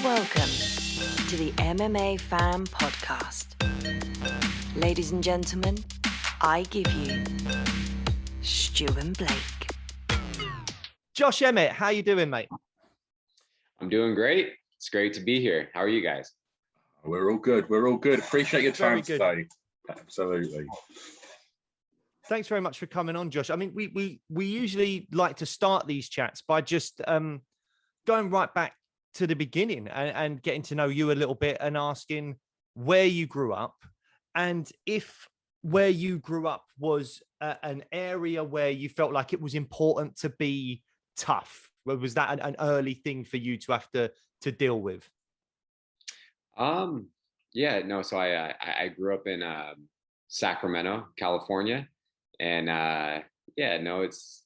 Welcome to the MMA Fan Podcast. Ladies and gentlemen, I give you Stu and Blake. Josh Emmett, how you doing, mate? I'm doing great. It's great to be here. How are you guys? We're all good. Appreciate your time today. Absolutely. Thanks very much for coming on, Josh. I mean, we usually like to start these chats by just going right back to the beginning and getting to know you a little bit and asking where you grew up and if where you grew up was an area where you felt like it was important to be tough. Was that an early thing for you to have to deal with? So I grew up in Sacramento, California, and it's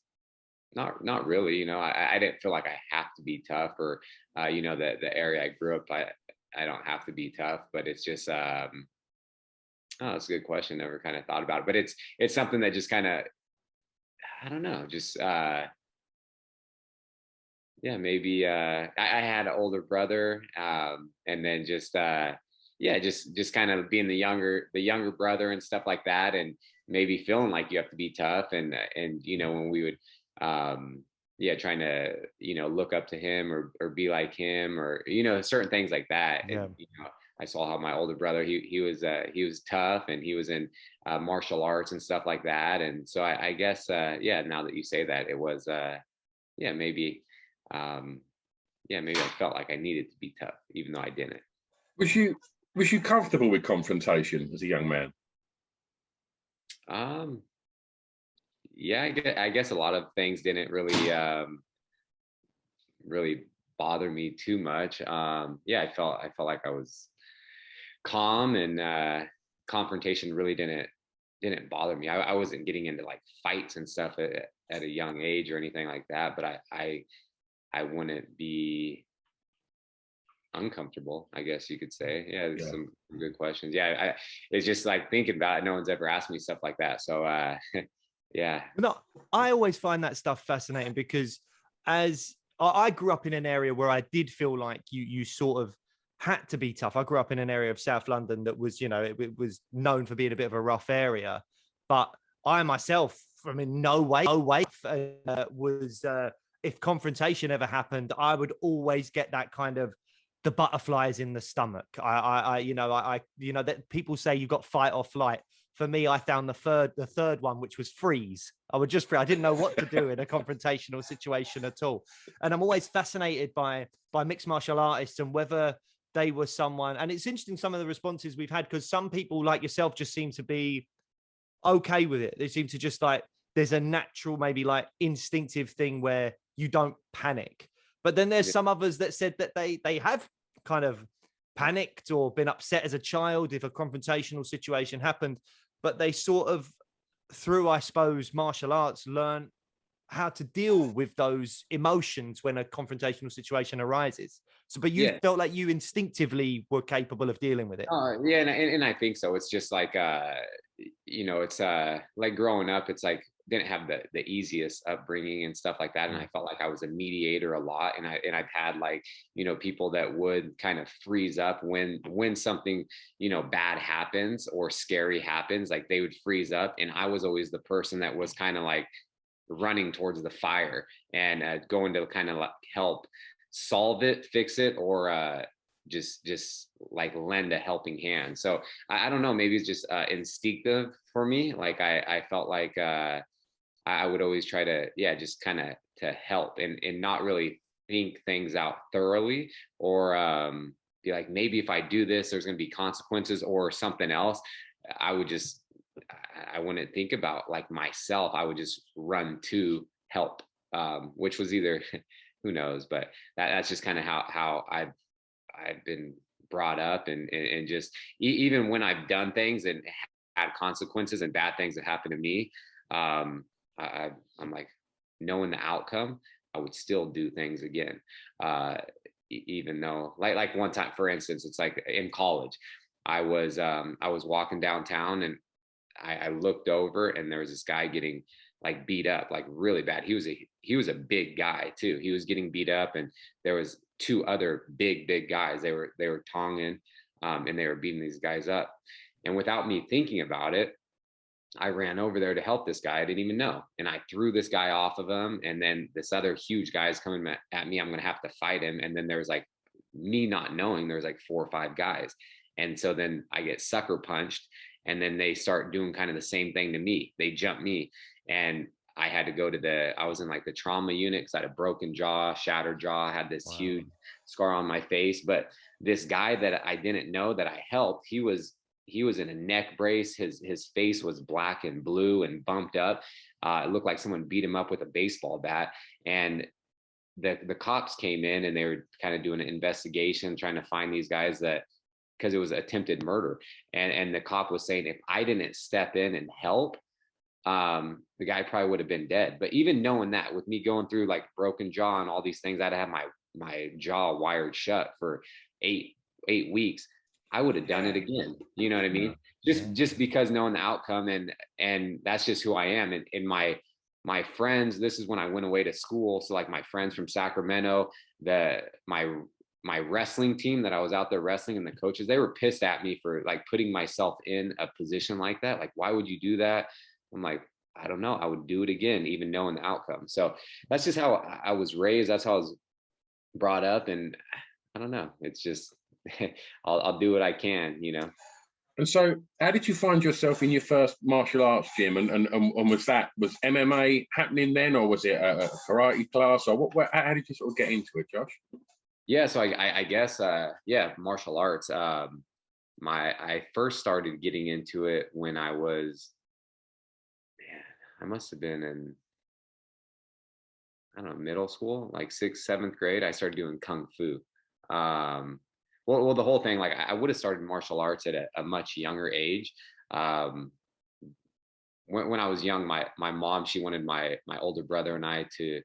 not really, I didn't feel like I have to be tough or the area I grew up, I don't have to be tough, but it's just it's a good question. Never kind of thought about it, but it's something that just kind of, I don't know, just maybe I had an older brother, and then just kind of being the younger brother and stuff like that, and maybe feeling like you have to be tough, and when we would trying to look up to him or be like him, or certain things like that. Yeah. And I saw how my older brother he was tough, and he was in martial arts and stuff like that, and so I guess now that you say that, it was maybe I felt like I needed to be tough even though I didn't. Was you comfortable with confrontation as a young man? I guess a lot of things didn't really bother me too much. I felt like I was calm, and confrontation really didn't bother me. I wasn't getting into like fights and stuff at a young age or anything like that, but I wouldn't be uncomfortable, I guess you could say. There's some good questions. It's just like thinking about it, no one's ever asked me stuff like that, so No, I always find that stuff fascinating because as I grew up in an area where I did feel like you sort of had to be tough. I grew up in an area of South London that was, it was known for being a bit of a rough area, but I myself, I mean, no way was if confrontation ever happened, I would always get that kind of the butterflies in the stomach. That people say you got fight or flight. For me, I found the third one, which was freeze. I would just freeze. I didn't know what to do in a confrontational situation at all. And I'm always fascinated by mixed martial artists and whether they were someone. And it's interesting, some of the responses we've had, because some people like yourself just seem to be okay with it. They seem to just like, there's a natural, maybe like instinctive thing where you don't panic. But then there's some others that said that they have kind of panicked or been upset as a child if a confrontational situation happened, but they sort of, through, I suppose, martial arts, learn how to deal with those emotions when a confrontational situation arises. So, but you felt like you instinctively were capable of dealing with it. And I think so. It's just like it's like growing up, it's like didn't have the easiest upbringing and stuff like that, and I felt like I was a mediator a lot, and I've had like people that would kind of freeze up when something bad happens or scary happens, like they would freeze up, and I was always the person that was kind of like running towards the fire and going to kind of like help solve it, fix it, or just like lend a helping hand. So I don't know, maybe it's just instinctive for me. Like I felt like I would always try to just kind of to help and not really think things out thoroughly, or be like, maybe if I do this there's going to be consequences or something else. I wouldn't think about like myself. I would just run to help, which was either who knows, but that's just kind of how I've been brought up, and just even when I've done things and had consequences and bad things that happen to me, I'm like, knowing the outcome, I would still do things again, even though like one time, for instance, it's like in college, I was walking downtown, and I looked over, and there was this guy getting like beat up, like really bad. He was a big guy too. He was getting beat up, and there was two other big guys. They were Tongan, and they were beating these guys up. And without me thinking about it, I ran over there to help this guy I didn't even know. And I threw this guy off of him. And then this other huge guy is coming at me. I'm going to have to fight him. And then there was like, me not knowing, there was like 4 or 5 guys. And so then I get sucker punched. And then they start doing kind of the same thing to me. They jump me. And I had to go to I was in like the trauma unit because I had a broken jaw, shattered jaw. I had this huge scar on my face. But this guy that I didn't know that I helped, he was in a neck brace. His face was black and blue and bumped up. It looked like someone beat him up with a baseball bat. And the cops came in, and they were kind of doing an investigation, trying to find these guys, that because it was attempted murder. And the cop was saying, if I didn't step in and help, the guy probably would have been dead. But even knowing that, with me going through like broken jaw and all these things, I'd have my jaw wired shut for 8 weeks. I would have done it again. You know what I mean? Just because knowing the outcome, and that's just who I am. And my friends, this is when I went away to school. So like my friends from Sacramento, my wrestling team that I was out there wrestling, and the coaches, they were pissed at me for like putting myself in a position like that. Like, why would you do that? I'm like, I don't know. I would do it again, even knowing the outcome. So that's just how I was raised. That's how I was brought up. And I don't know. It's just, I'll do what I can, you know. And so, how did you find yourself in your first martial arts gym? And was MMA happening then, or was it a karate class, or how did you sort of get into it, Josh? Yeah, so I guess martial arts. I first started getting into it when I must have been in, I don't know, middle school, like 6th, 7th grade. I started doing kung fu. Well, the whole thing, like I would have started martial arts at a much younger age. When I was young, my mom, she wanted my older brother and I to,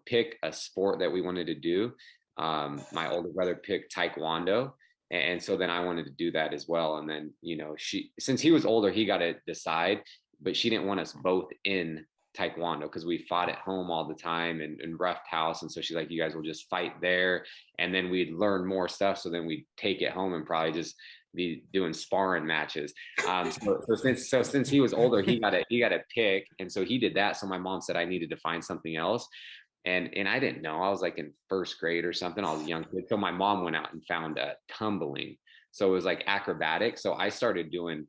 pick a sport that we wanted to do. My older brother picked Taekwondo. And so then I wanted to do that as well. And then, since he was older, he got to decide, but she didn't want us both in Taekwondo because we fought at home all the time and roughed house. And so she's like, you guys will just fight there, and then we'd learn more stuff. So then we'd take it home and probably just be doing sparring matches. So since he was older, he got to pick. And so he did that. So my mom said I needed to find something else. And I didn't know. I was like in 1st grade or something. I was a young kid. So my mom went out and found tumbling. So it was like acrobatic. So I started doing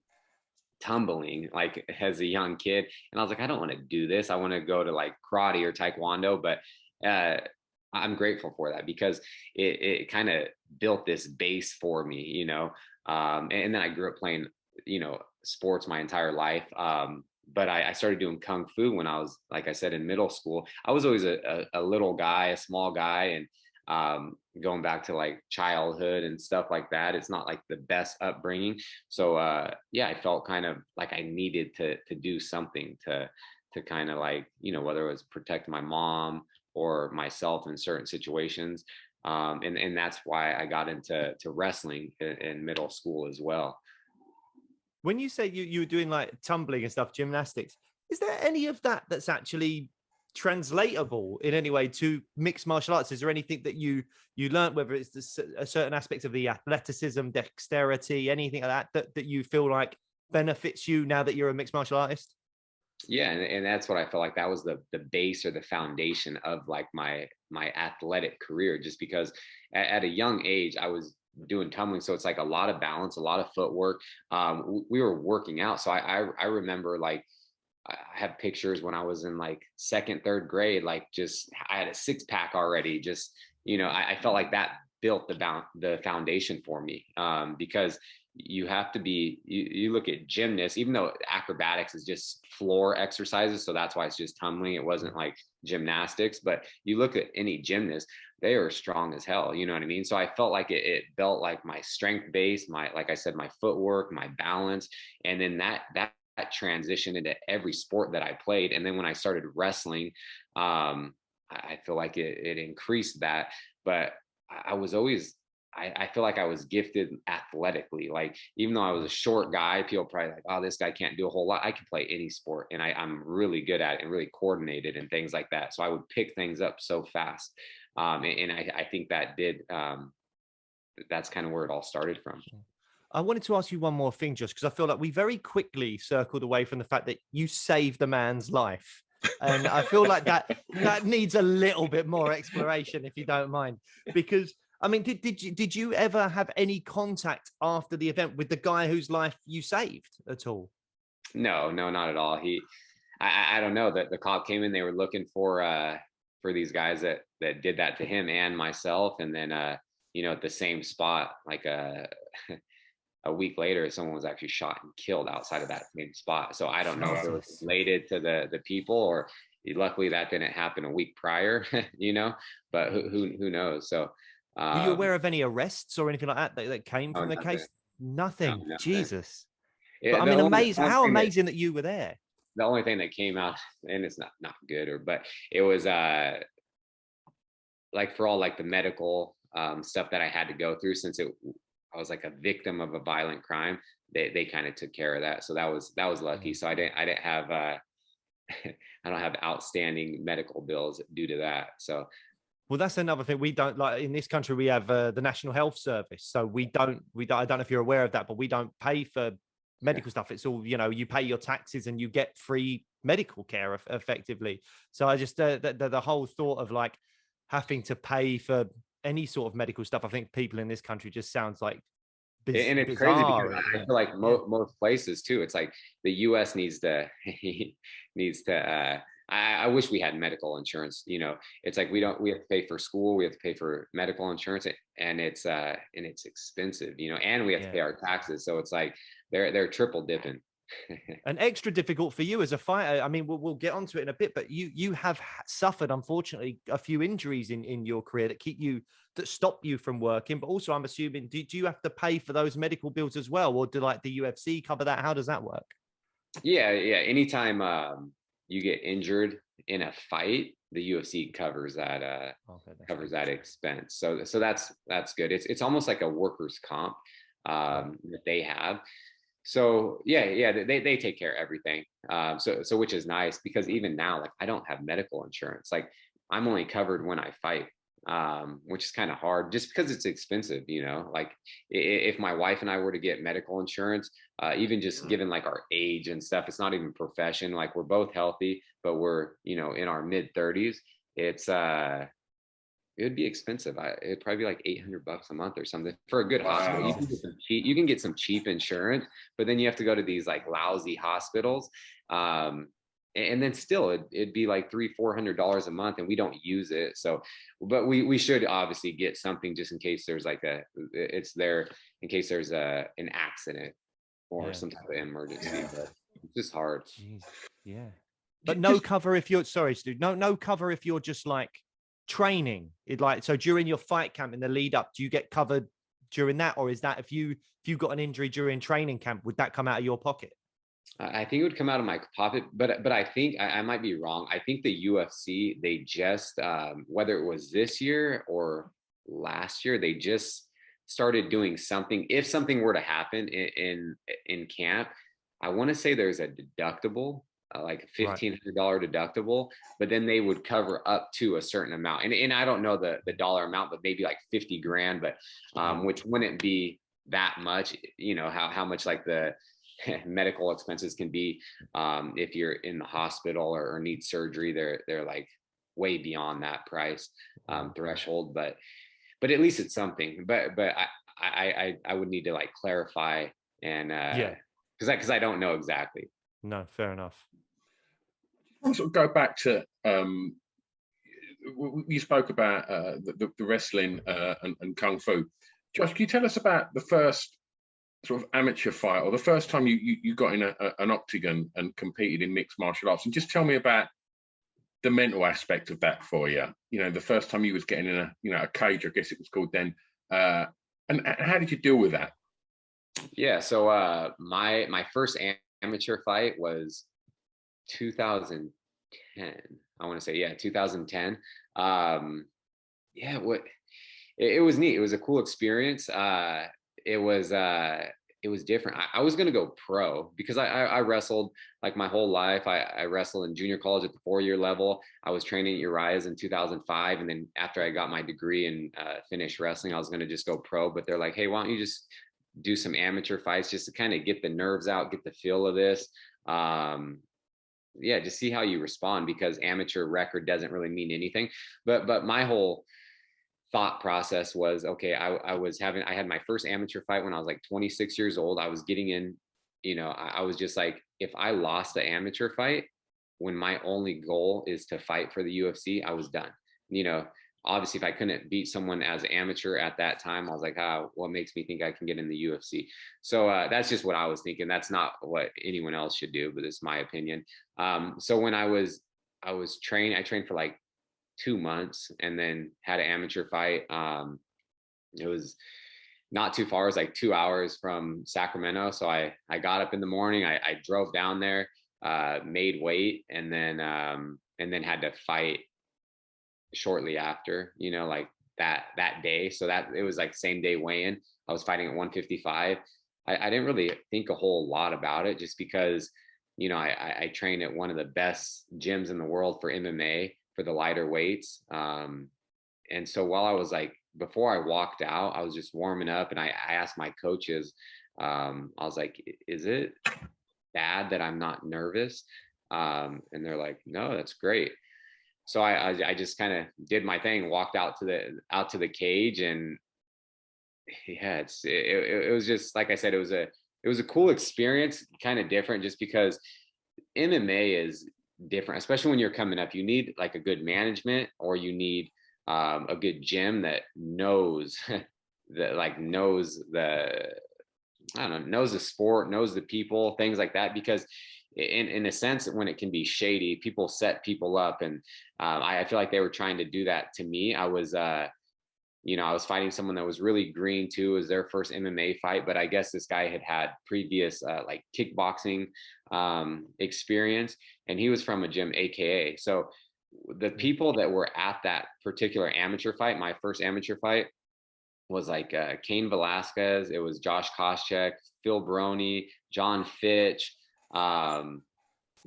tumbling like as a young kid, and I was like, I don't want to do this. I want to go to like karate or Taekwondo. But I'm grateful for that because it kind of built this base for me, and then I grew up playing sports my entire life. But I started doing kung fu when I was, like I said, in middle school. I was always a little guy, a small guy, and going back to like childhood and stuff like that, it's not like the best upbringing. So I felt kind of like I needed to do something to kind of like, whether it was protect my mom or myself in certain situations. And that's why I got into wrestling in middle school as well. When you say you were doing like tumbling and stuff, gymnastics, is there any of that that's actually translatable in any way to mixed martial arts? Is there anything that you learned, whether it's a certain aspect of the athleticism, dexterity, anything like that you feel like benefits you now that you're a mixed martial artist? Yeah, and that's what I felt like that was the base or the foundation of like my athletic career, just because at a young age I was doing tumbling, so it's like a lot of balance, a lot of footwork. We were working out, so I remember like I have pictures when I was in like 2nd, 3rd grade, like just I had a 6-pack already. Just I felt like that built the foundation for me, because you have to be, you look at gymnasts, even though acrobatics is just floor exercises, so that's why it's just tumbling. It wasn't like gymnastics, but you look at any gymnast, they are strong as hell. You know what I mean? So I felt like it built like my strength base, like I said, my footwork, my balance, and then that transitioned into every sport that I played. And then when I started wrestling, I feel like it increased that. But I I feel like I was gifted athletically. Like, even though I was a short guy, people probably like, oh, this guy can't do a whole lot. I can play any sport, and I'm really good at it and really coordinated and things like that. So I would pick things up so fast. And I think that that's kind of where it all started from. I wanted to ask you one more thing, just because I feel like we very quickly circled away from the fact that you saved a man's life. And I feel like that needs a little bit more exploration, if you don't mind, because I mean, did you ever have any contact after the event with the guy whose life you saved at all? No, not at all. I don't know, that the cop came in, they were looking for these guys that did that to him and myself. And then, at the same spot, like a week later, someone was actually shot and killed outside of that same spot. So I don't know if it was related to the people, or luckily that didn't happen a week prior, but who knows? So, were you aware of any arrests or anything like that came from the case? Nothing. No. Jesus. Yeah, but I mean, amazing. How amazing that you were there. The only thing that came out, and it's not good, but it was like, for all like the medical stuff that I had to go through, since I was like a victim of a violent crime, they kind of took care of that. So that was lucky. So I didn't have I don't have outstanding medical bills due to that. So, well, that's another thing. We don't, like, in this country, we have the National Health Service. So I don't know if you're aware of that, but we don't pay for medical stuff. It's all, you pay your taxes and you get free medical care effectively. So I just, the whole thought of like having to pay for any sort of medical stuff, I think people in this country just sounds like and it's bizarre. Crazy, because I feel like most places too, it's like the US needs to I wish we had medical insurance. It's like we have to pay for school, we have to pay for medical insurance, and it's expensive, and we have to pay our taxes. So it's like they're triple dipping. And extra difficult for you as a fighter. I mean, we'll get onto it in a bit, but you have suffered, unfortunately, a few injuries in your career that stop you from working. But also, I'm assuming, do you have to pay for those medical bills as well, or do like the UFC cover that? How does that work? Yeah. Anytime you get injured in a fight, the UFC covers that that expense. So that's good. It's almost like a workers' comp that they have. So yeah, they take care of everything. So which is nice, because even now, like, I don't have medical insurance. Like, I'm only covered when I fight, which is kind of hard, just because it's expensive. Like, if my wife and I were to get medical insurance, even just given like our age and stuff, it's not even profession. Like, we're both healthy, but we're in our mid-30s. It would be expensive. It'd probably be like $800 a month or something for a good hospital. You can get some cheap insurance, but then you have to go to these like lousy hospitals. And then still it'd be like $300-400 a month, and we don't use it. So, but we should obviously get something, just in case there's it's there in case there's an accident or some type of emergency. But it's just hard. Jeez. Yeah. But no cover if you're, sorry, Stu, no cover if you're just like training. So during your fight camp, in the lead up, do you get covered during that, or is that if you got an injury during training camp, would that come out of your pocket? I think it would come out of my pocket, but I think I might be wrong. I think the UFC, they just whether it was this year or last year, they just started doing something. If something were to happen in camp, I want to say there's a deductible, like a $1,500 deductible, but then they would cover up to a certain amount. And I don't know the dollar amount, but maybe like 50 grand, but which wouldn't be that much, how much like the medical expenses can be if you're in the hospital or need surgery. They're like way beyond that price threshold, but at least it's something. But I would need to like clarify, and because I don't know exactly. No, fair enough. I'll sort of go back to you spoke about the wrestling and kung fu. Josh, can you tell us about the first sort of amateur fight, or the first time you got in an octagon and competed in mixed martial arts, and just tell me about the mental aspect of that for you. The first time you was getting in a cage, I guess it was called then, and how did you deal with that? Yeah, so my first amateur fight was 2010. I want to say 2010. it was neat. It was a cool experience. It was different. I was going to go pro because I wrestled like my whole life. I wrestled in junior college at the 4-year level. I was training at Uriah's in 2005. And then after I got my degree and finished wrestling, I was going to just go pro, but they're like, hey, why don't you just do some amateur fights just to kind of get the nerves out, get the feel of this. Yeah, just see how you respond, because amateur record doesn't really mean anything. But my whole thought process was, okay, I had my first amateur fight when I was like 26 years old. I was getting in, I was just like, if I lost the amateur fight when my only goal is to fight for the UFC, I was done. Obviously, if I couldn't beat someone as amateur at that time, I was like, what makes me think I can get in the UFC? So that's just what I was thinking. That's not what anyone else should do, but it's my opinion. So when I was trained, I trained for like 2 months and then had an amateur fight. It was not too far. It was like 2 hours from Sacramento. So I got up in the morning, I drove down there, made weight, and then had to fight shortly after, like that day. So that it was like same day weigh-in. I was fighting at 155. I didn't really think a whole lot about it, just because, I trained at one of the best gyms in the world for MMA for the lighter weights. And so while I was like, before I walked out, I was just warming up, and I asked my coaches, I was like, is it bad that I'm not nervous? And they're like, no, that's great. So I just kind of did my thing, walked out to the cage, and yeah, it was just, like I said, it was a cool experience, kind of different, just because MMA is different, especially when you're coming up. You need like a good management, or you need a good gym that knows knows the sport, knows the people, things like that, because in a sense, when it can be shady, people set people up. And I feel like they were trying to do that to me. I was fighting someone that was really green too. It was their first MMA fight, but I guess this guy had previous like kickboxing experience, and he was from a gym, AKA. So the people that were at that particular amateur fight, my first amateur fight, was like Cain Velasquez. It was Josh Koscheck, Phil Baroni, John Fitch. The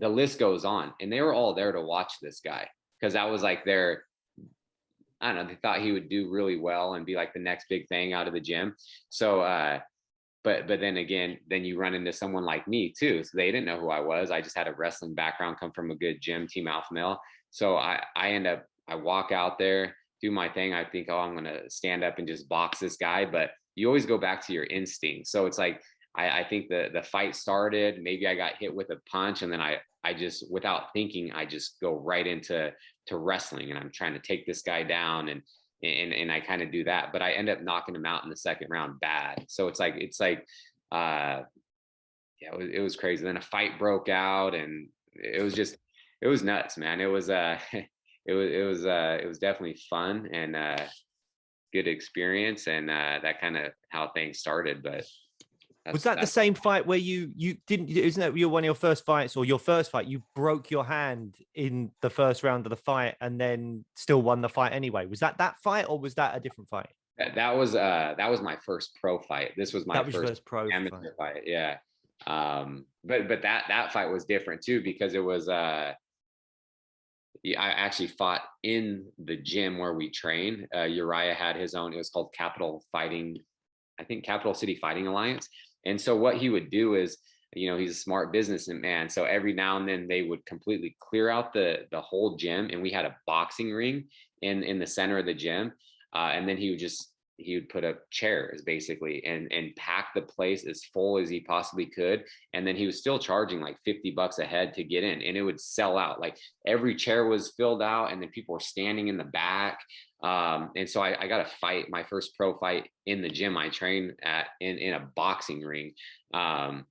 list goes on, and they were all there to watch this guy, because that was like their, I don't know, they thought he would do really well and be like the next big thing out of the gym. So but then again, then you run into someone like me too. So they didn't know who I was. I just had a wrestling background, come from a good gym, Team Alpha Male. So I walk out there, do my thing. I think, I'm going to stand up and just box this guy. But you always go back to your instinct. So it's like, I think the fight started, maybe I got hit with a punch, and then I just, without thinking, I just go right into wrestling, and I'm trying to take this guy down, and I kind of do that, but I end up knocking him out in the second round bad. So it's like yeah, it was crazy. Then a fight broke out, and it was nuts, man. It was it was definitely fun, and good experience, and that kind of how things started. But was that the same fight where you didn't, isn't that one of your first fights, or your first fight, you broke your hand in the first round of the fight and then still won the fight anyway? Was that fight, or was that a different fight? That was my first pro fight. This was my first pro amateur fight. Yeah. But that fight was different too, because it was I actually fought in the gym where we train. Uriah had his own, it was called Capital City Fighting Alliance. And so what he would do is, he's a smart businessman. So every now and then they would completely clear out the whole gym, and we had a boxing ring in the center of the gym. And then he would put up chairs basically and pack the place as full as he possibly could. And then he was still charging like $50 a head to get in, and it would sell out. Like every chair was filled out, and then people were standing in the back. And so I got a fight, my first pro fight in the gym I trained at, in a boxing ring. And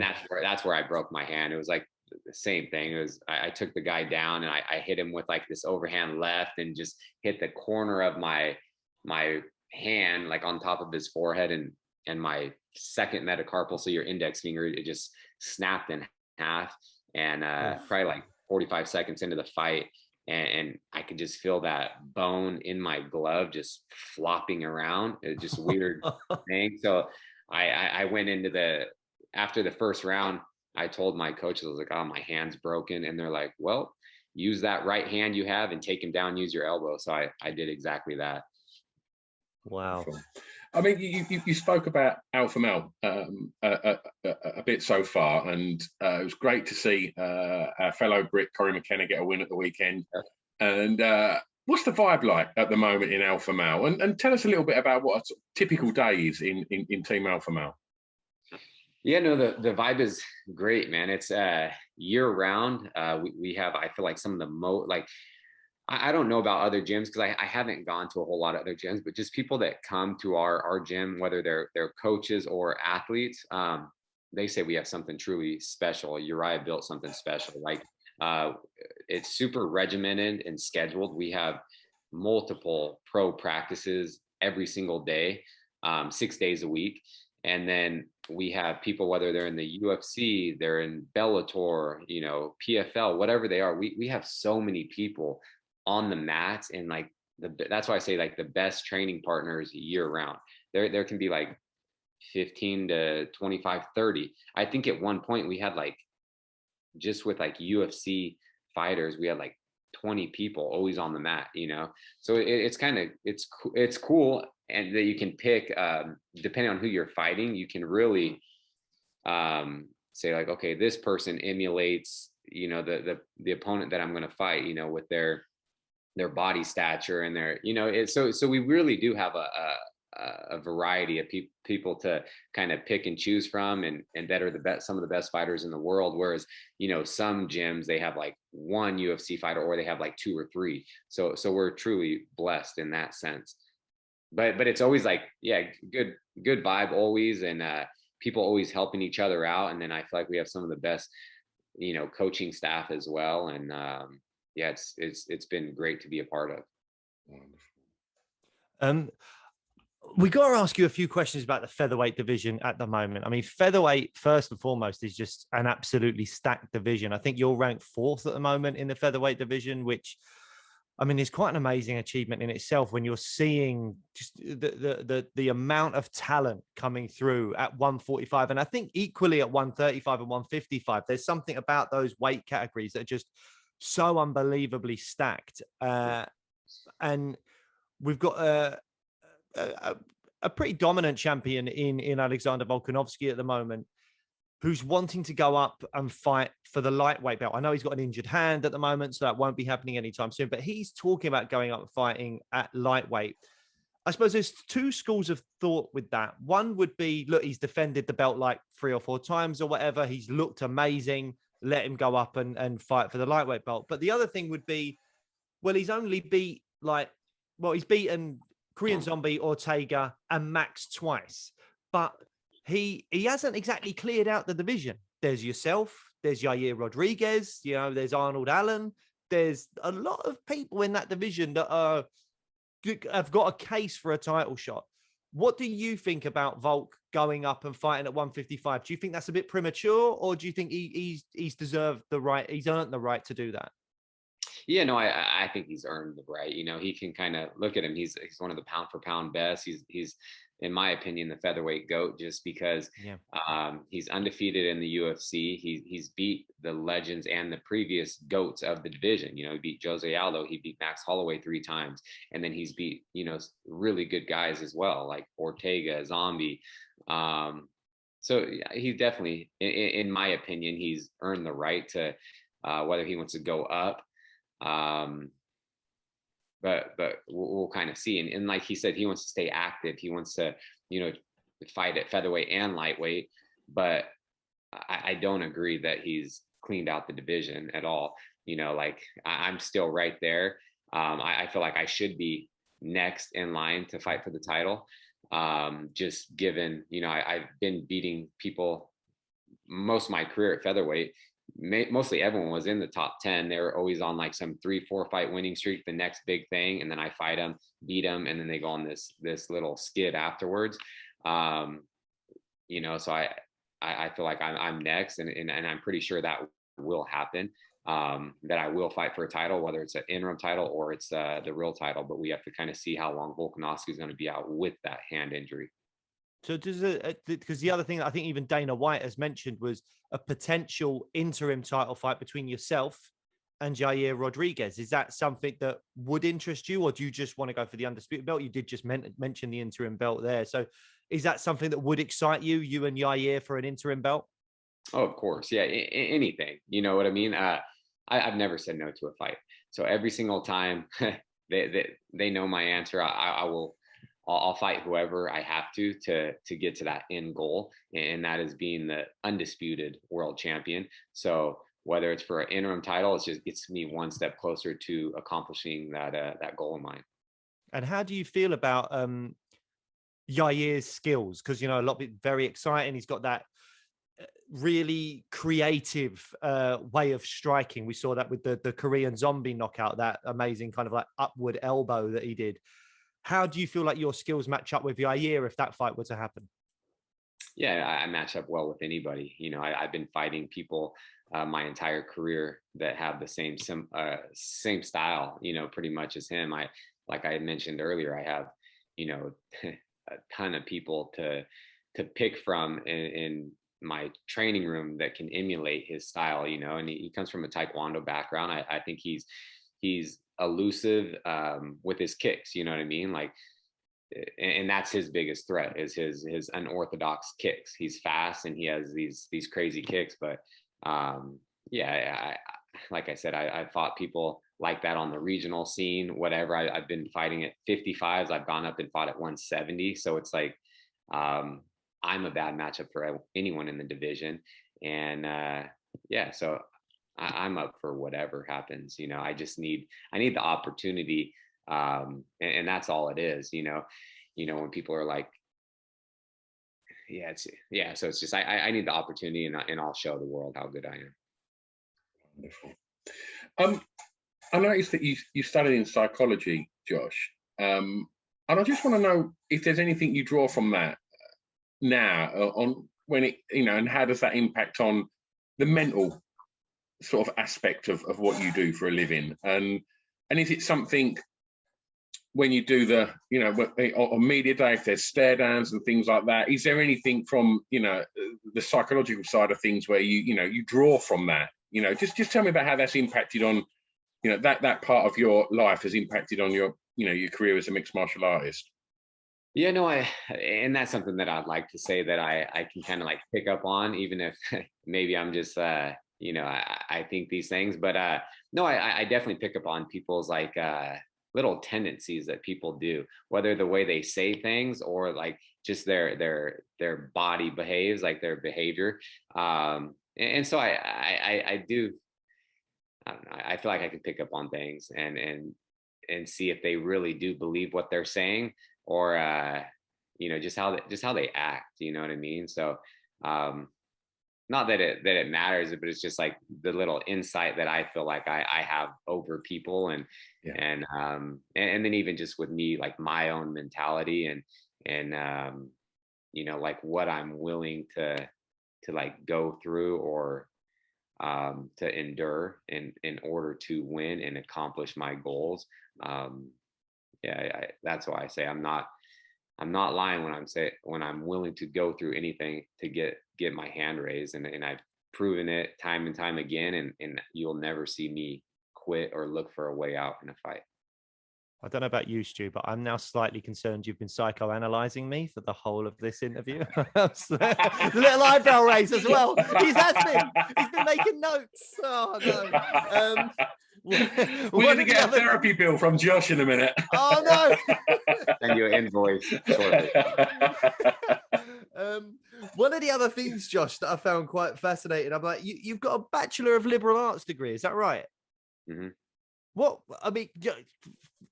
that's where I broke my hand. It was like the same thing. It was, I took the guy down, and I hit him with like this overhand left, and just hit the corner of my hand, like on top of his forehead, and my second metacarpal, so your index finger, it just snapped in half. And probably like 45 seconds into the fight, and I could just feel that bone in my glove just flopping around. It's just a weird thing. So I went into after the first round, I told my coaches, I was like, oh, my hand's broken. And they're like, well, use that right hand you have and take him down, use your elbow. So I did exactly that. Wow. I mean, you spoke about Alpha Male a bit so far, and it was great to see our fellow Brit Corey McKenna get a win at the weekend. And what's the vibe like at the moment in Alpha Male? And tell us a little bit about what a typical day is in Team Alpha Male. Yeah, no, the vibe is great, man. It's year round. We have, I feel like, some of the like, I don't know about other gyms because I haven't gone to a whole lot of other gyms, but just people that come to our gym, whether they're coaches or athletes, they say we have something truly special. Uriah built something special. Like it's super regimented and scheduled. We have multiple pro practices every single day, 6 days a week. And then we have people, whether they're in the UFC, they're in Bellator, PFL, whatever they are. We have so many people on the mats, and like that's why I say like the best training partners year round. There can be like 15 to 25, 30. I think at one point we had like, just with like UFC fighters, we had like 20 people always on the mat, so it's kind of, it's cool. And that you can pick, depending on who you're fighting, you can really say like, okay, this person emulates, the opponent that I'm going to fight, with their body stature and their, so we really do have a variety of people to kind of pick and choose from, and that are some of the best fighters in the world. Whereas, some gyms, they have like one UFC fighter, or they have like 2 or 3. So we're truly blessed in that sense. But it's always like, yeah, good vibe always. And people always helping each other out. And then I feel like we have some of the best, coaching staff as well. And yeah, it's been great to be a part of. We got to ask you a few questions about the featherweight division at the moment. I mean, featherweight, first and foremost, is just an absolutely stacked division. I think you're ranked 4th at the moment in the featherweight division, which, I mean, is quite an amazing achievement in itself when you're seeing just the amount of talent coming through at 145. And I think equally at 135 and 155, there's something about those weight categories that are just so unbelievably stacked. And we've got a pretty dominant champion in Alexander Volkanovski at the moment, who's wanting to go up and fight for the lightweight belt. I know he's got an injured hand at the moment, so that won't be happening anytime soon, but he's talking about going up and fighting at lightweight. I suppose there's 2 schools of thought with that. One would be, look, he's defended the belt like 3 or 4 times or whatever. He's looked amazing. Let him go up and fight for the lightweight belt. But the other thing would be, well, he's only beat he's beaten Korean Zombie, Ortega, and Max twice. But he hasn't exactly cleared out the division. There's yourself, there's Yair Rodriguez, there's Arnold Allen. There's a lot of people in that division that have got a case for a title shot. What do you think about Volk going up and fighting at 155? Do you think that's a bit premature, or do you think he's earned the right to do that? Yeah, no, I think he's earned the right. He can kind of look at him. He's one of the pound for pound best. He's in my opinion, the featherweight GOAT, just because he's undefeated in the UFC. He's beat the legends and the previous GOATs of the division. He beat Jose Aldo, he beat Max Holloway 3 times, and then he's beat, really good guys as well, like Ortega, Zombie. So he definitely, in my opinion, he's earned the right to whether he wants to go up. But we'll kind of see. And like he said, he wants to stay active. He wants to, fight at featherweight and lightweight. But I don't agree that he's cleaned out the division at all. Like I'm still right there. I feel like I should be next in line to fight for the title. Just given, I've been beating people most of my career at featherweight. Mostly everyone was in the top 10. They were always on like some 3-4 fight winning streak, the next big thing, and then I fight them, beat them, and then they go on this little skid afterwards. So I feel like I'm next, and I'm pretty sure that will happen. that I will fight for a title, whether it's an interim title or it's the real title. But we have to kind of see how long Volkanovski is going to be out with that hand injury. So because the other thing that I think even Dana White has mentioned was a potential interim title fight between yourself and Jair Rodriguez. Is that something that would interest you, or do you just want to go for the undisputed belt? You did just mention the interim belt there. So is that something that would excite you and Jair, for an interim belt? Oh, of course. Yeah. Anything, you know what I mean? I've never said no to a fight. So every single time they know my answer, I'll fight whoever I have to get to that end goal. And that is being the undisputed world champion. So whether it's for an interim title, it's me one step closer to accomplishing that goal of mine. And how do you feel about Yair's skills? Because, you know, a lot of it very exciting. He's got that really creative way of striking. We saw that with the Korean zombie knockout, that amazing kind of like upward elbow that he did. How do you feel like your skills match up with Yair if that fight were to happen? Yeah, I match up well with anybody. You know, I've been fighting people my entire career that have the same style, you know, pretty much as him. Like I mentioned earlier, I have, you know, a ton of people to pick from in my training room that can emulate his style, you know, and he comes from a Taekwondo background. I think he's elusive with his kicks, you know what I mean? Like, and that's his biggest threat, is his unorthodox kicks. He's fast and he has these crazy kicks, but like I said, I fought people like that on the regional scene, whatever. I've been fighting at 55s. I've gone up and fought at 170. So it's like, I'm a bad matchup for anyone in the division. And so I'm up for whatever happens. You know, I need the opportunity. And that's all it is, you know, when people are like, so it's just, I need the opportunity, and I'll show the world how good I am. Wonderful. I noticed that you studied in psychology, Josh. And I just want to know if there's anything you draw from that now on when it, you know, and how does that impact on the mental sort of aspect of what you do for a living? And is it something when you do the, you know, on media day, if there's stare downs and things like that, is there anything from, you know, the psychological side of things where you draw from that? You know, just tell me about how that's impacted on, you know, that part of your life has impacted on your, you know, your career as a mixed martial artist. Yeah, no, and that's something that I'd like to say that I can kind of like pick up on, even if maybe I'm just, you know, I think these things, but no, I definitely pick up on people's like little tendencies that people do, whether the way they say things or like just their body behaves, like their behavior. And so I do, I don't know, I feel like I can pick up on things and see if they really do believe what they're saying, or you know, just how they act, you know what I mean? So not that it matters, but it's just like the little insight that I feel like I have over people, and then even just with me, like my own mentality and you know, like what I'm willing to like go through or to endure in order to win and accomplish my goals. That's why I say I'm not lying when I'm willing to go through anything to get my hand raised, and I've proven it time and time again, and you'll never see me quit or look for a way out in a fight. I don't know about you, Stu, but I'm now slightly concerned you've been psychoanalyzing me for the whole of this interview. The little eyebrow raise as well. He's been making notes. Oh no. We're going to get a therapy bill from Josh in a minute. Oh no. And your invoice shortly. One of the other things, Josh, that I found quite fascinating, I'm like, you've got a Bachelor of Liberal Arts degree, is that right? Mm-hmm. What, I mean,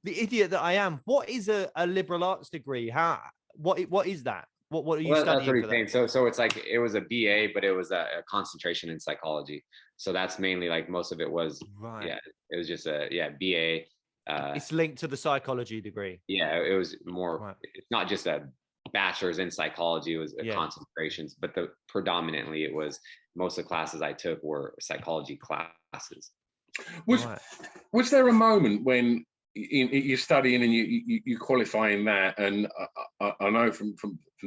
the idiot that I am, what is a liberal arts degree? What is that? What are you studying for that? So it's like, it was a BA, but it was a concentration in psychology. So that's mainly like most of it was, right. Yeah, it was just a BA. It's linked to the psychology degree. Yeah, it was more, right. It's not just a bachelor's in psychology, it was concentrations, but predominantly it was, most of the classes I took were psychology classes. Was Right. was there a moment when you're studying and you qualify in that? And I know from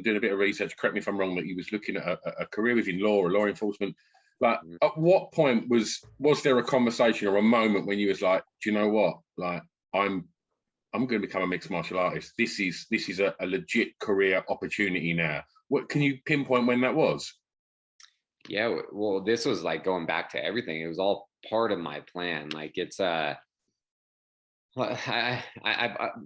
doing a bit of research, correct me if I'm wrong, that you was looking at a career within law or law enforcement. Like, at what point was there a conversation or a moment when you was like, do you know what? Like, I'm going to become a mixed martial artist. This is a legit career opportunity now. What can you pinpoint when that was? Yeah, well, this was like going back to everything. It was all part of my plan. Like it's well,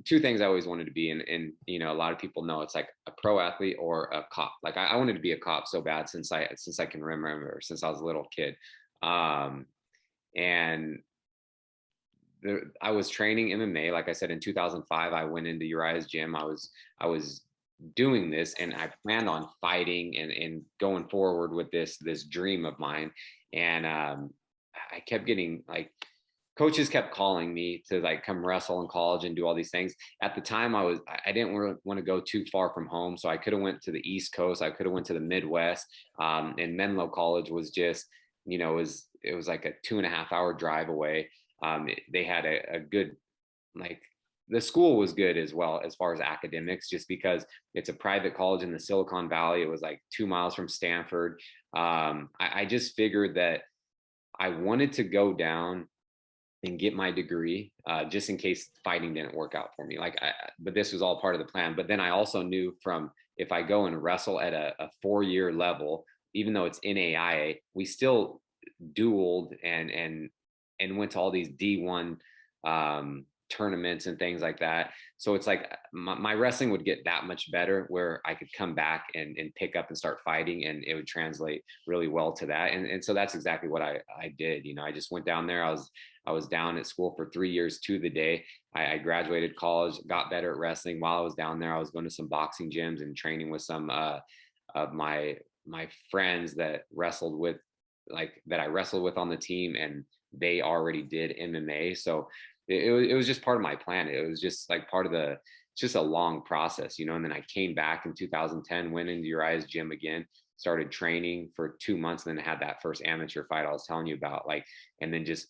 two things I always wanted to be, and you know, a lot of people know it's like a pro athlete or a cop. Like I wanted to be a cop so bad since I can remember, since I was a little kid. Um, and I was training MMA. Like I said, in 2005, I went into Uriah's gym. I was doing this, and I planned on fighting and going forward with this dream of mine. And I kept getting like coaches kept calling me to like come wrestle in college and do all these things. At the time, I didn't really want to go too far from home, so I could have went to the East Coast. I could have went to the Midwest. And Menlo College was just, you know, it was like a 2.5 hour drive away. They had a good, like, the school was good as well as far as academics, just because it's a private college in the Silicon Valley. It was like 2 miles from Stanford. I just figured that I wanted to go down and get my degree, just in case fighting didn't work out for me. But this was all part of the plan. But then I also knew, from if I go and wrestle at a 4-year level, even though it's NAIA, we still dueled and went to all these D1 tournaments and things like that. So it's like my wrestling would get that much better, where I could come back and pick up and start fighting, and it would translate really well to that. And so that's exactly what I did. You know, I just went down there. I was down at school for 3 years to the day. I graduated college, got better at wrestling. While I was down there, I was going to some boxing gyms and training with some of my friends that I wrestled with on the team, and they already did MMA. So it was just part of my plan. It was just like it's just a long process, you know. And then I came back in 2010, went into Uriah's gym again, started training for 2 months, and then had that first amateur fight I was telling you about. And then just,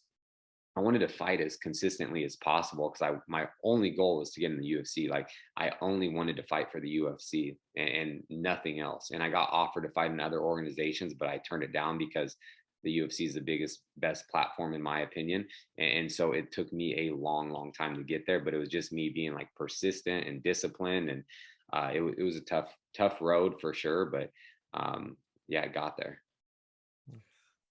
I wanted to fight as consistently as possible, because my only goal was to get in the UFC. Like, I only wanted to fight for the UFC and nothing else. And I got offered to fight in other organizations, but I turned it down because the UFC is the best platform in my opinion. And so it took me a long time to get there, but it was just me being like persistent and disciplined. And it was a tough road for sure. But yeah, I got there.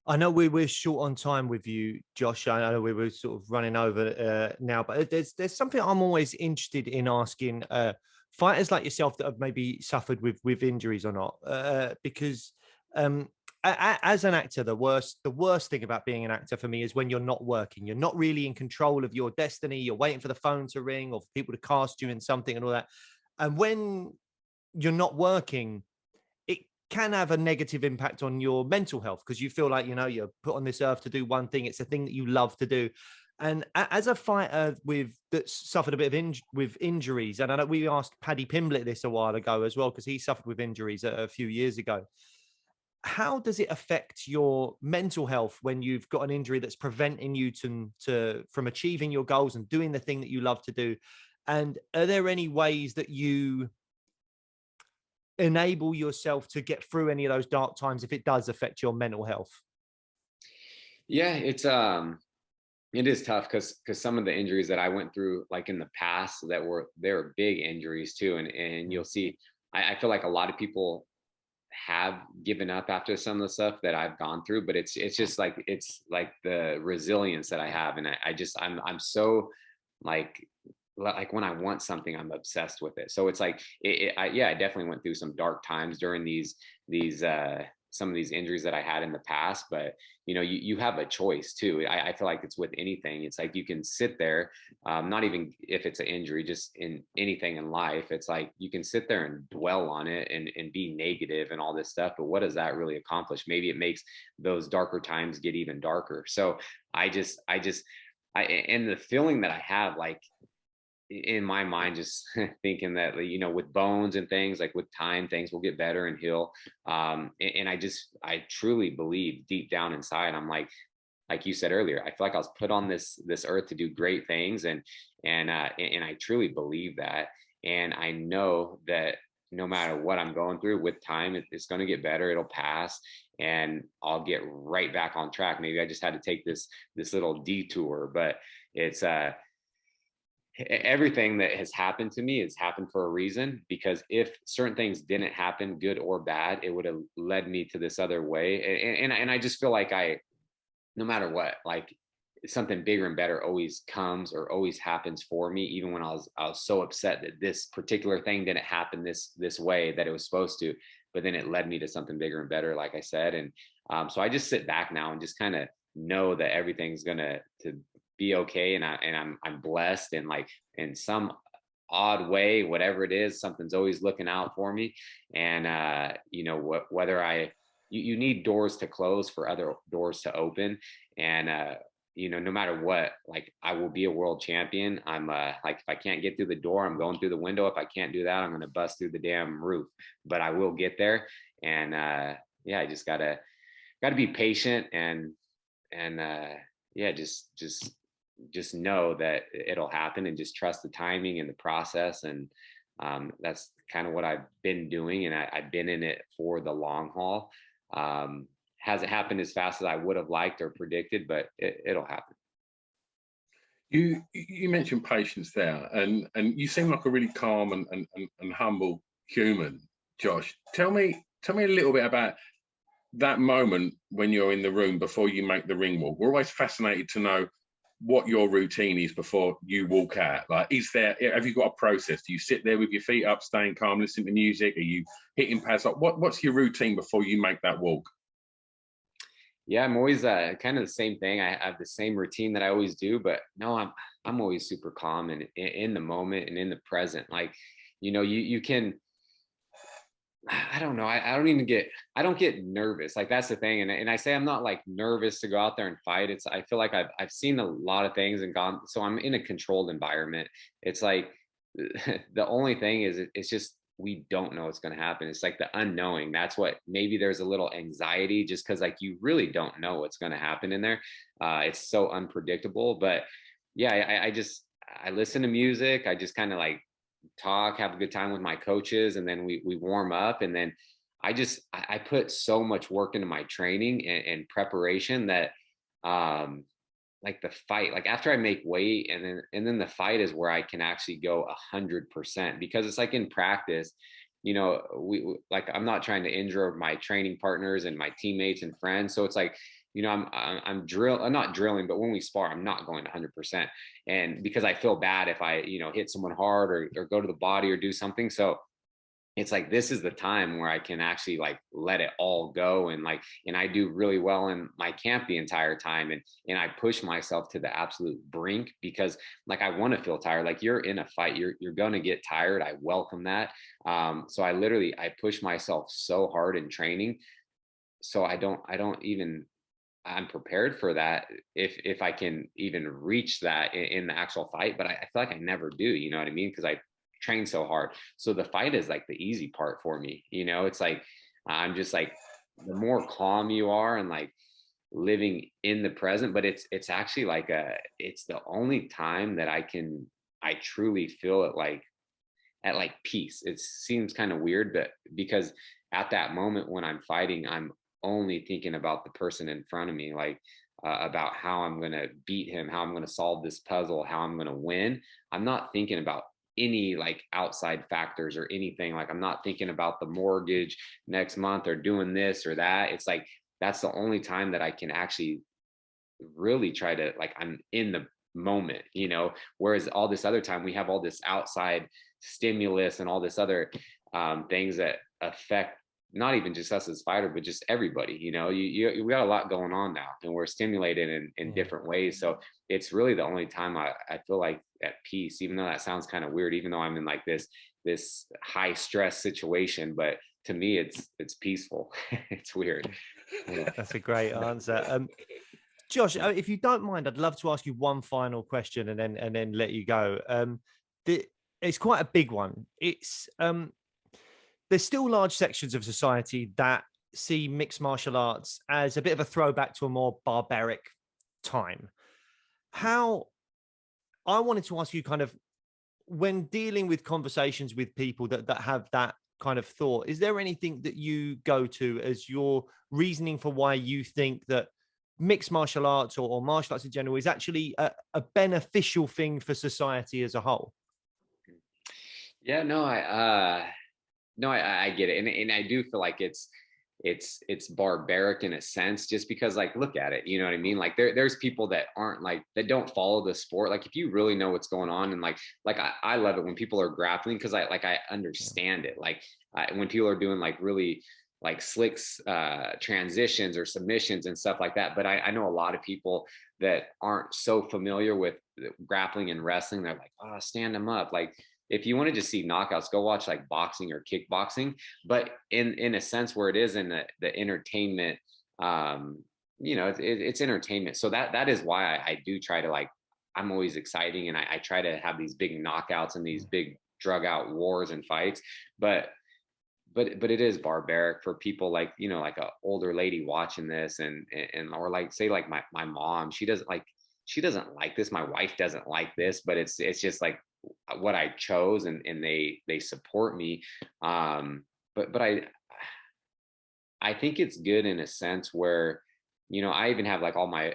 I know we're short on time with you, Josh. I know we were sort of running over now, but there's something I'm always interested in asking fighters like yourself that have maybe suffered with injuries or not, because as an actor, the worst thing about being an actor for me is when you're not working. You're not really in control of your destiny. You're waiting for the phone to ring or for people to cast you in something and all that. And when you're not working, it can have a negative impact on your mental health, because you feel like, you know, you're put on this earth to do one thing. It's a thing that you love to do. And as a fighter that's suffered a bit with injuries, and I know we asked Paddy Pimblett this a while ago as well, because he suffered with injuries a few years ago. How does it affect your mental health when you've got an injury that's preventing you from achieving your goals and doing the thing that you love to do? And are there any ways that you enable yourself to get through any of those dark times if it does affect your mental health? Yeah, it is tough, because some of the injuries that I went through, like in the past, they were big injuries too. And you'll see, I feel like a lot of people have given up after some of the stuff that I've gone through, but it's just like, it's like the resilience that I have. And I'm so like when I want something, I'm obsessed with it. So it's like, I definitely went through some dark times during these some of these injuries that I had in the past. But you know, you have a choice too. I feel like it's with anything. It's like you can sit there, not even if it's an injury, just in anything in life. It's like you can sit there and dwell on it and be negative and all this stuff. But what does that really accomplish? Maybe it makes those darker times get even darker. So and the feeling that I have, like, in my mind, just thinking that, you know, with bones and things, like with time, things will get better and heal. And I truly believe deep down inside, I'm like, like you said earlier, I feel like I was put on this earth to do great things, and I truly believe that. And I know that no matter what I'm going through, with time, it's going to get better. It'll pass, and I'll get right back on track. Maybe I just had to take this little detour, but it's everything that has happened to me has happened for a reason, because if certain things didn't happen, good or bad, it would have led me to this other way. And I just feel like no matter what, like, something bigger and better always comes or always happens for me, even when I was so upset that this particular thing didn't happen this way that it was supposed to, but then it led me to something bigger and better, like I said. And so I just sit back now and just kind of know that everything's gonna to be okay, and I'm blessed, and like, in some odd way, whatever it is, something's always looking out for me. And you know, whether you need doors to close for other doors to open. And you know, no matter what, like, I will be a world champion. I'm like, if I can't get through the door, I'm going through the window. If I can't do that, I'm going to bust through the damn roof, but I will get there. And yeah, I just gotta be patient, and yeah, just know that it'll happen, and just trust the timing and the process. And that's kind of what I've been doing, and I've been in it for the long haul. Hasn't happened as fast as I would have liked or predicted, but it'll happen. You mentioned patience there, and you seem like a really calm and humble human, Josh. Tell me a little bit about that moment when you're in the room before you make the ring walk. We're always fascinated to know what your routine is before you walk out. Like, have you got a process? Do you sit there with your feet up, staying calm, listening to music? Are you hitting pads up? What's your routine before you make that walk? Yeah, I'm always kind of the same thing. I have the same routine that I always do, but no, I'm always super calm and in the moment and in the present. Like, you know, you can, I don't know. I don't get nervous. Like, that's the thing. And I say I'm not like nervous to go out there and fight. I feel like I've seen a lot of things and gone, so I'm in a controlled environment. It's like, the only thing is it's just, we don't know what's going to happen. It's like the unknowing. That's what, maybe there's a little anxiety, just because like you really don't know what's going to happen in there. It's so unpredictable. But yeah, I listen to music. I just kind of like talk, have a good time with my coaches, and then we warm up. And then I put so much work into my training and preparation that like the fight, like after I make weight, and then the fight is where I can actually go 100%, because it's like in practice, you know, we like, I'm not trying to injure my training partners and my teammates and friends. So it's like, you know, I'm not drilling, but when we spar, I'm not going 100%. And because I feel bad if I, you know, hit someone hard or go to the body or do something. So it's like, this is the time where I can actually like let it all go. And like, and I do really well in my camp the entire time. And I push myself to the absolute brink, because like, I want to feel tired. Like, you're in a fight, you're going to get tired. I welcome that. So I push myself so hard in training. So I'm prepared for that if I can even reach that in the actual fight, but I feel like I never do, you know what I mean? Because I train so hard. So the fight is like the easy part for me. You know, it's like, I'm just like, the more calm you are and like living in the present, but it's actually like it's the only time that I truly feel it, like at like peace. It seems kind of weird, but because at that moment when I'm fighting, I'm only thinking about the person in front of me, like about how I'm going to beat him, how I'm going to solve this puzzle, how I'm going to win. I'm not thinking about any like outside factors or anything. Like, I'm not thinking about the mortgage next month or doing this or that. It's like, that's the only time that I can actually really try to, like, I'm in the moment, you know, whereas all this other time we have all this outside stimulus and all this other things that affect not even just us as fighter, but just everybody. You know, we got a lot going on now, and we're stimulated in different ways. So it's really the only time I feel like at peace, even though that sounds kind of weird, even though I'm in like this high stress situation, but to me, it's peaceful. It's weird. Yeah, that's a great answer. Josh, if you don't mind, I'd love to ask you one final question and then let you go. It's quite a big one. It's there's still large sections of society that see mixed martial arts as a bit of a throwback to a more barbaric time. How I wanted to ask you kind of, when dealing with conversations with people that have that kind of thought, is there anything that you go to as your reasoning for why you think that mixed martial arts or martial arts in general is actually a beneficial thing for society as a whole? Yeah, no, I get it. And I do feel like it's barbaric in a sense, just because, like, look at it, you know what I mean? Like there's people that aren't like, that don't follow the sport. Like if you really know what's going on, and I love it when people are grappling, because I understand it. Like when people are doing like really like slick transitions or submissions and stuff like that. But I know a lot of people that aren't so familiar with grappling and wrestling. They're like, oh, stand them up. Like, if you want to just see knockouts, go watch like boxing or kickboxing, but in a sense where it is in the entertainment, it's entertainment. So that is why I do try to, like, I'm always exciting, and I try to have these big knockouts and these big drug out wars and fights, but it is barbaric for people like, like a older lady watching this, and or like, say like my mom, she doesn't like this. My wife doesn't like this, but it's just like what I chose, and they support me. But I think it's good in a sense where, I even have like all my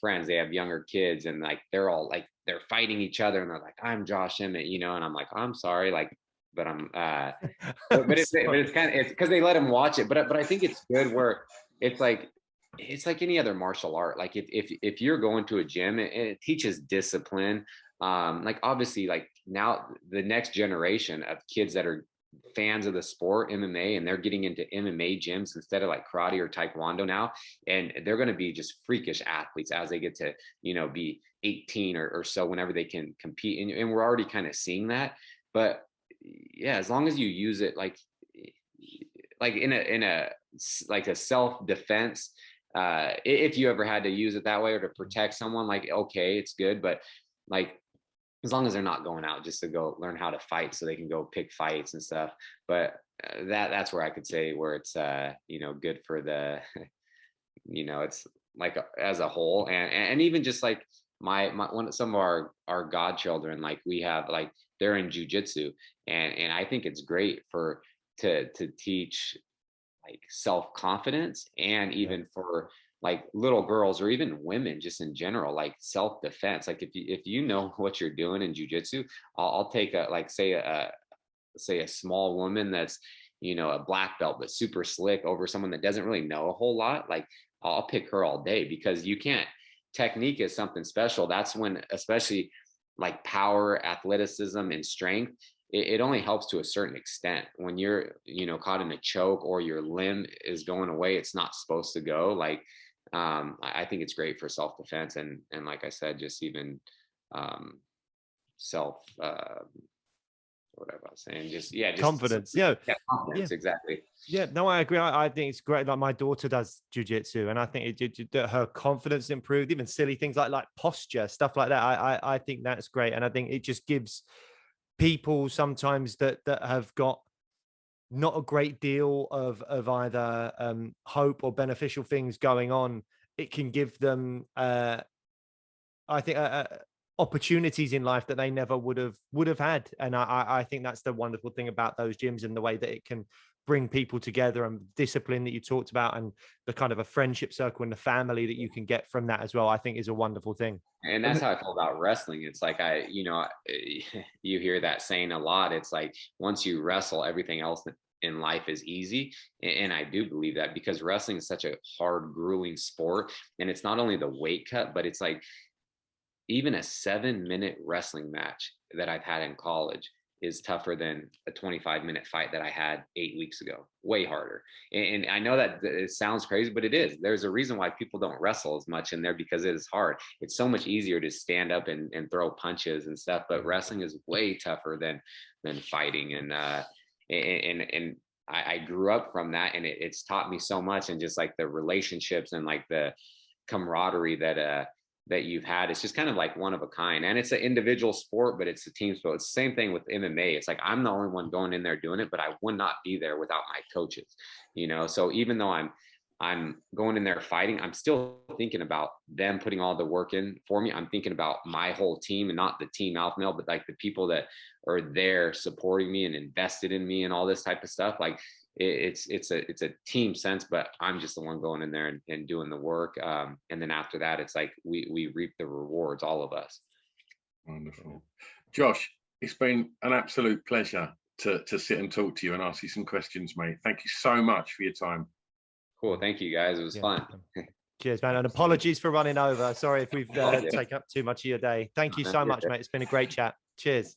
friends, they have younger kids, and like they're all like, they're fighting each other, and they're like, I'm Josh Emmett, and I'm like, I'm sorry, like, but I'm but it's kind of, it's because they let them watch it. But I think it's good where it's like any other martial art. Like if you're going to a gym, it teaches discipline. Like obviously, like now the next generation of kids that are fans of the sport, MMA, and they're getting into MMA gyms instead of like karate or taekwondo now, and they're going to be just freakish athletes as they get to be 18 or so, whenever they can compete, and we're already kind of seeing that. But yeah, as long as you use it like in a like a self-defense, if you ever had to use it that way, or to protect someone, like, okay, it's good. But like, as long as they're not going out just to go learn how to fight so they can go pick fights and stuff. But that's where I could say where it's good for the it's like as a whole. And even just like some of our godchildren, like we have, like, they're in jujitsu, and I think it's great to teach like self-confidence, and even for like little girls, or even women just in general, like self-defense. Like if you know what you're doing in jujitsu, I'll take say a small woman that's a black belt but super slick over someone that doesn't really know a whole lot. Like I'll pick her all day, because technique is something special. That's when, especially like power, athleticism, and strength, it only helps to a certain extent. When you're caught in a choke, or your limb is going away, it's not supposed to go. Like I think it's great for self-defense, and like I said, just even self whatever I was saying, just confidence. Confidence, exactly. Yeah, no, I agree. I think it's great. Like my daughter does jujitsu, and I think her confidence improved. Even silly things like posture, stuff like that. I think that's great, and I think it just gives people sometimes that have got not a great deal of either hope or beneficial things going on. It can give them, I think, opportunities in life that they never would have had. And I think that's the wonderful thing about those gyms, and the way that it can bring people together, and discipline that you talked about, and the kind of a friendship circle and the family that you can get from that as well, I think is a wonderful thing. And that's how I feel about wrestling. It's like you hear that saying a lot. It's like, once you wrestle, everything else in life is easy. And I do believe that, because wrestling is such a hard, grueling sport. And it's not only the weight cut, but it's like, even a 7-minute wrestling match that I've had in college is tougher than a 25-minute fight that I had 8 weeks ago. Way harder. And I know that it sounds crazy, but it is. There's a reason why people don't wrestle as much in there, because it is hard. It's so much easier to stand up and throw punches and stuff, but wrestling is way tougher than fighting. And I grew up from that, and it's taught me so much, and just like the relationships and like the camaraderie that you've had. It's just kind of like one of a kind. And it's an individual sport, but it's a team sport. It's the same thing with MMA. It's like, I'm the only one going in there doing it, but I would not be there without my coaches, So even though I'm going in there fighting, I'm still thinking about them putting all the work in for me. I'm thinking about my whole team, and not the team alpha male, but like the people that are there supporting me and invested in me and all this type of stuff. Like it's a team sense, but I'm just the one going in there and doing the work. And then after that, it's like we reap the rewards, all of us. Wonderful. Josh, it's been an absolute pleasure to sit and talk to you and ask you some questions, mate. Thank you so much for your time. Cool. Thank you, guys. It was fun. Cheers, man. And apologies for running over. Sorry if we've taken up too much of your day. Thank you so much, mate. It's been a great chat. Cheers.